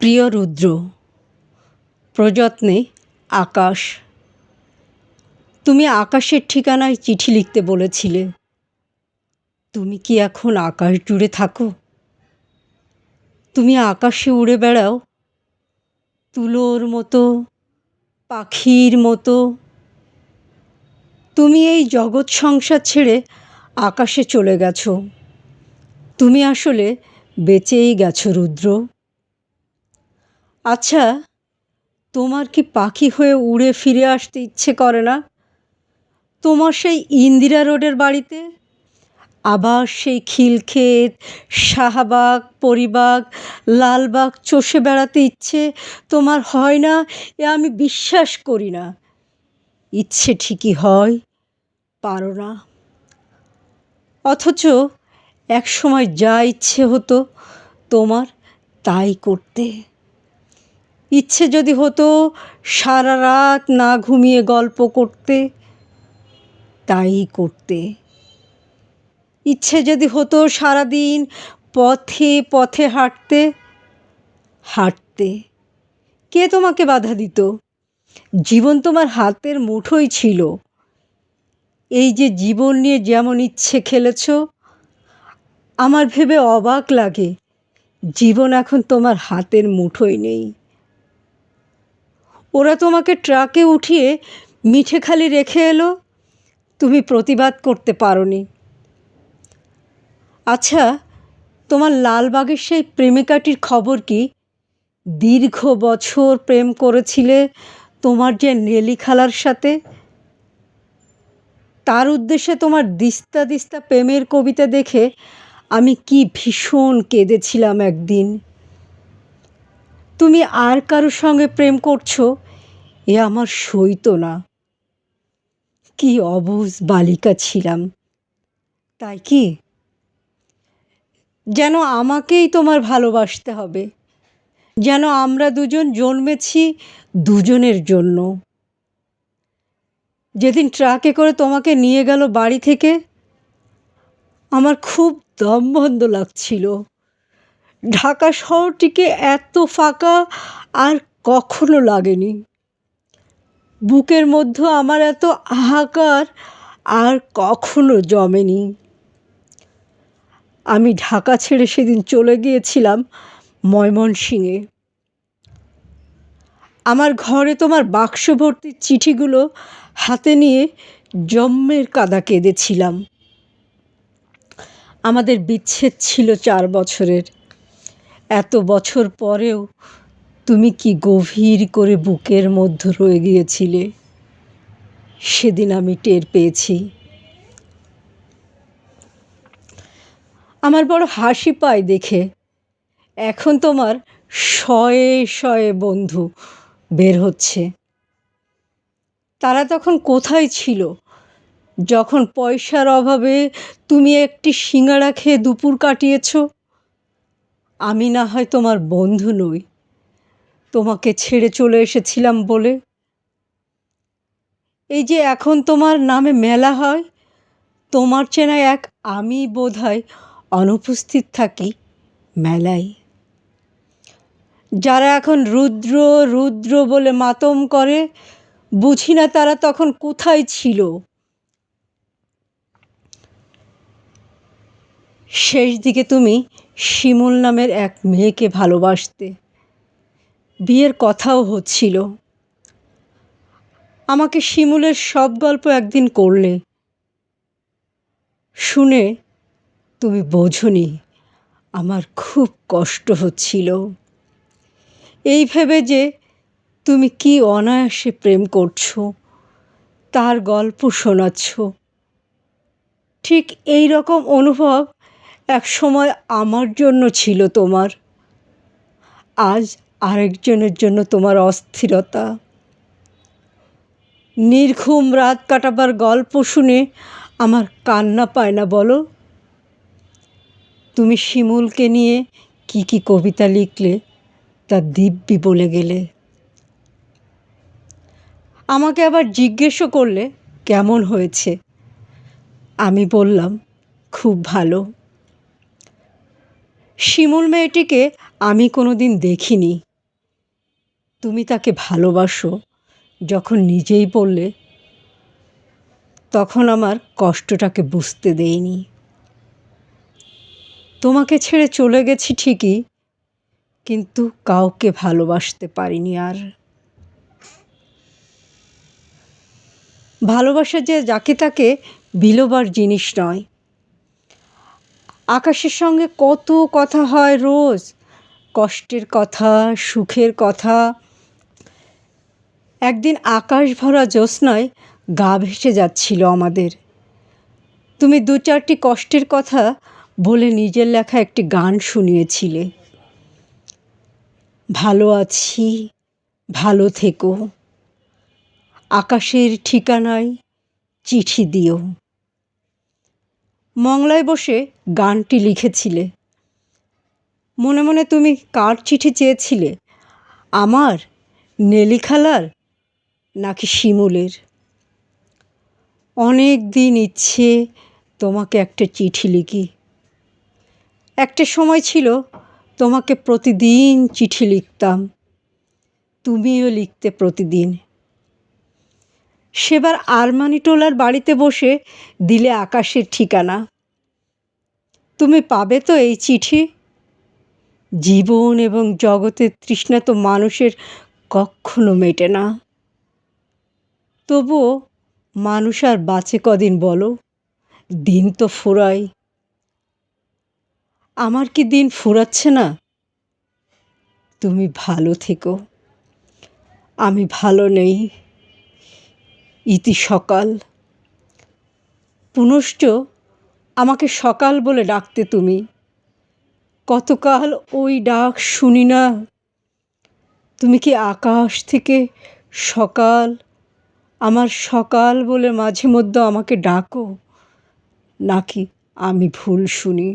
প্রিয় রুদ্র, প্রযত্নে আকাশ। তুমি আকাশের ঠিকানায় চিঠি লিখতে বলেছিলে। তুমি কি এখন আকাশ জুড়ে থাকো? তুমি আকাশে উড়ে বেড়াও তুলোর মতো, পাখির মতো। তুমি এই জগৎ সংসার ছেড়ে আকাশে চলে গেছো। তুমি আসলে বেঁচেই গেছো রুদ্র। আচ্ছা, তোমার কি পাখি হয়ে উড়ে ফিরে আসতে ইচ্ছে করে না? তোমার সেই ইন্দিরা রোডের বাড়িতে আবার সেই খিলক্ষেত, শাহবাগ, পরিবাগ, লালবাগ চষে বেড়াতে ইচ্ছে তোমার হয় না? এ আমি বিশ্বাস করি না। ইচ্ছে ঠিকই হয়, পারো না। অথচ একসময় যা ইচ্ছে হতো তোমার তাই করতে। ইচ্ছে যদি হতো সারা রাত না ঘুমিয়ে গল্প করতে, তাই করতে। ইচ্ছে যদি হতো সারাদিন পথে পথে হাঁটতে, হাঁটতে। কে তোমাকে বাধা দিত? জীবন তোমার হাতের মুঠোয় ছিল। এই যে জীবন নিয়ে যেমন ইচ্ছে খেলেছ, আমার ভেবে অবাক লাগে জীবন এখন তোমার হাতের মুঠোয় নেই। ওরা তোমাকে ট্রাকে উঠিয়ে মিঠেখালি রেখে এলো, তুমি প্রতিবাদ করতে পারোনি। আচ্ছা, তোমার লালবাগের সেই প্রেমিকাটির খবর কি? দীর্ঘ বছর প্রেম করেছিলে তোমার যে নেলি খালার সাথে। তার উদ্দেশ্যে তোমার দিস্তা দিস্তা প্রেমের কবিতা দেখে আমি কি ভীষণ কেঁদেছিলাম একদিন। তুমি আর কারোর সঙ্গে প্রেম করছো, এ আমার সইতো না। কি অবুঝ বালিকা ছিলাম, তাই কি? যেন আমাকেই তোমার ভালোবাসতে হবে, যেন আমরা দুজন জন্মেছি দুজনের জন্য। যেদিন ট্রাকে করে তোমাকে নিয়ে গেল বাড়ি থেকে, আমার খুব দম বন্ধ লাগছিল। ঢাকা শহরটিকে এত ফাঁকা আর কখনো লাগেনি। বুকের মধ্যে আমার এত হাহাকার আর কখনো জমেনি। আমি ঢাকা ছেড়ে সেদিন চলে গিয়েছিলাম ময়মনসিংহে। আমার ঘরে তোমার বাক্স ভর্তি চিঠিগুলো হাতে নিয়ে জম্মের কাদা কেঁদেছিলাম। আমাদের বিচ্ছেদ ছিল 4 বছরের। এত বছর পরেও তুমি কি গভীর করে বুকের মধ্যে রয়ে গিয়েছিলে, সেদিন আমি টের পেয়েছি। আমার বড় হাসি পায় দেখে। এখন তোমার শয়ে শয়ে বন্ধু বের হচ্ছে। তারা তখন কোথায় ছিল যখন পয়সার অভাবে তুমি একটি সিঙাড়া খেয়ে দুপুর কাটিয়েছ? আমি না হয় তোমার বন্ধু নই, তোমাকে ছেড়ে চলে এসেছিলাম বলে। এই যে এখন তোমার নামে মেলা হয়, তোমার চেনা এক আমি বোধহয় অনুপস্থিত থাকি মেলায়। যারা এখন রুদ্র রুদ্র বলে মাতম করে, বুঝি না তারা তখন কোথায় ছিল। শেষ দিকে তুমি শিমুল নামের এক মেয়েকে ভালোবাসতে, বিয়ের কথাও হচ্ছিল। আমাকে শিমুলের সব গল্প একদিন করলে। শুনে তুমি বোঝোনি আমার খুব কষ্ট হচ্ছিল, এই ভেবে যে তুমি কি অনায়াসে প্রেম করছো, তার গল্প শোনাচ্ছ। ঠিক এই রকম অনুভব এক সময় আমার জন্য ছিল তোমার। আজ আরেকজনের জন্য তোমার অস্থিরতা। নির্ঘুম রাত কাটাবার গল্প শুনে আমার কান্না পায় না বলো? তুমি শিমুলকে নিয়ে কি কি কবিতা লিখলে তা দিব্যি বলে গেলে। আমাকে আবার জিজ্ঞেসও করলে কেমন হয়েছে। আমি বললাম খুব ভালো। শিমুল মেয়েটিকে আমি কোনো দিন দেখিনি। তুমি তাকে ভালোবাসো যখন নিজেই বললে, তখন আমার কষ্টটাকে বুঝতে দেইনি। তোমাকে ছেড়ে চলে গেছি ঠিকই, কিন্তু কাউকে ভালোবাসতে পারিনি আর। ভালোবাসা যে যাকে তাকে বিলোবার জিনিস নয়। আকাশের সঙ্গে কত কথা হয় রোজ, কষ্টের কথা, সুখের কথা। একদিন আকাশ ভরা জ্যোৎস্নায় গা ভেসে যাচ্ছিল আমাদের। তুমি দু চারটি কষ্টের কথা বলে নিজের লেখা একটি গান শুনিয়েছিলে। ভালো আছি, ভালো থেকো, আকাশের ঠিকানায় চিঠি দিও। মংলায় বসে গানটি লিখেছিলে। মনে মনে তুমি কার চিঠি চেয়েছিলে? আমার, নেলি খালার, নাকি শিমুলের? অনেক দিন ইচ্ছে তোমাকে একটা চিঠি লিখি। একটা সময় ছিল তোমাকে প্রতিদিন চিঠি লিখতাম, তুমিও লিখতে প্রতিদিন। সেবার আরমানিটোলার বাড়িতে বসে দিলে আকাশের ঠিকানা। তুমি পাবে তো এই চিঠি? জীবন এবং জগতের তৃষ্ণা তো মানুষের কখনো মেটে না। তবুও মানুষ আর বাঁচে কদিন বলো? দিন তো ফুরায়। আমার কি দিন ফুরাচ্ছে না? তুমি ভালো থেকো। আমি ভালো নেই। ইতি সকাল। পুনশ্চ আমাকে সকাল বলে ডাকতে তুমি। কতকাল ওই ডাক শুনি না। তুমি কি আকাশ থেকে সকাল, আমার সকাল বলে মাঝে মধ্যে আমাকে ডাকো, নাকি আমি ভুল শুনি?